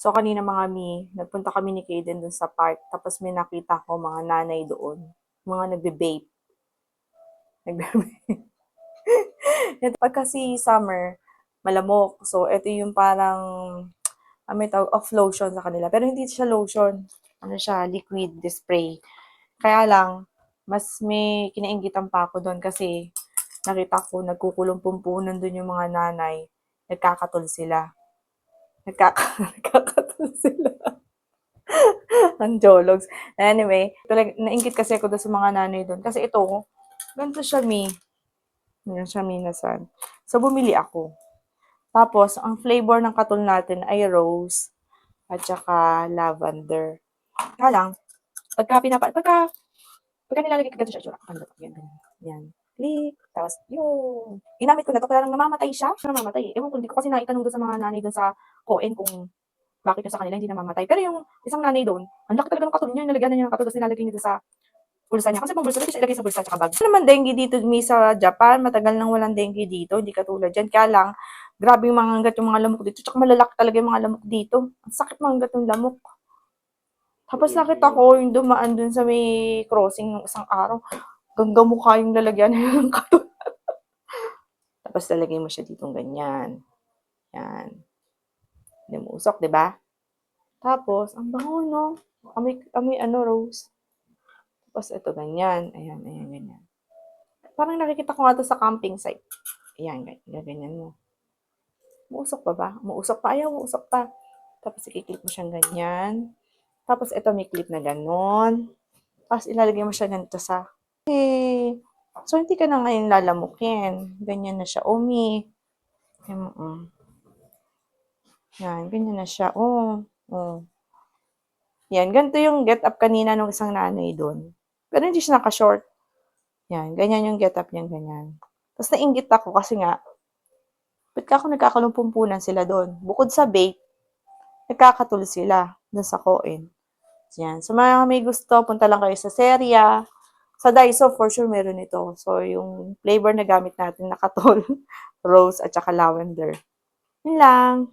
So, kanina mga mi, nagpunta kami ni Kaden dun sa park. Tapos may nakita ko mga nanay doon. Mga nagbe-vape. Nagbe-vape. Pag kasi summer, malamok. So, ito yung parang, may tawag, off lotion sa kanila. Pero hindi siya lotion. Ano siya, liquid spray. Kaya lang, mas may kinainggitan pa ako doon kasi nakita ko nagkukulong-pumpunan doon yung mga nanay. Nagkakatol sila. Nagkakatol sila. Ang jologs. Anyway, nainggit kasi ako doon sa mga nanay doon. Kasi ito, ganito siya, Mi. Yan siya, minasan. So, bumili ako. Tapos, ang flavor ng katol natin ay rose at saka lavender. Kaya lang, pagka nilalagay ko ganito siya, tsura. Yan, ganyan. Yan. Click. Tapos, yung, ginamit ko na to, kaya lang namamatay siya. Namamatay. Ewan ko, hindi ko kasi naitanong doon sa mga nanay doon sa Coen kung bakit yung sa kanila hindi namamatay. Pero yung isang nanay doon, ang laki talaga ng katol niya, nilagyan na niya ng katol, tapos nilalagay niya doon sa bulsa niya. Kasi pang bulsa, hindi siya ilagay sa bulsa at bag. Ano naman dengue dito, Mi, sa Japan, matagal nang walang dengue dito, hindi katulad dyan. Kaya lang, grabe yung mga yung mga lamok dito. Tsaka malalaki talaga yung mga lamok dito. Ang sakit mga yung lamok. Tapos nakita ko yung dumaan dun sa may crossing ng isang araw. Ganggang mukha yung lalagyan ng katol. Tapos lalagay mo siya ditong ganyan. Yan. Hindi mo usok, di ba? Tapos, ang bango, no? Amoy ano, rose. Tapos ito, ganyan. Ayan, ayan, ganyan. Parang nakikita ko nga to sa camping site. Ayan, ganyan mo. Muusok pa ba? Muusok pa? Ayaw, muusok pa. Tapos i-clip mo siyang ganyan. Tapos ito may clip na ganon. Tapos ilalagay mo siya ganito sa... Okay. So, hindi ka na ngayon lalamukin. Ganyan na siya. Umi. Yan, ganyan na siya. Oh. Yan, ganito yung get up kanina ng isang nanay doon. Pero hindi siya naka-short. Yan, ganyan yung get up niya, ganyan. Tapos nainggit ako kasi nga, ba't ako nagkakalumpumpunan sila doon? Bukod sa vape, nagkakatul sila doon sa Coen. Yan. So, mga may gusto, punta lang kayo sa Seria. Sa Daiso, for sure, meron ito. So, yung flavor na gamit natin, nakatol, rose, at saka lavender. Yun lang.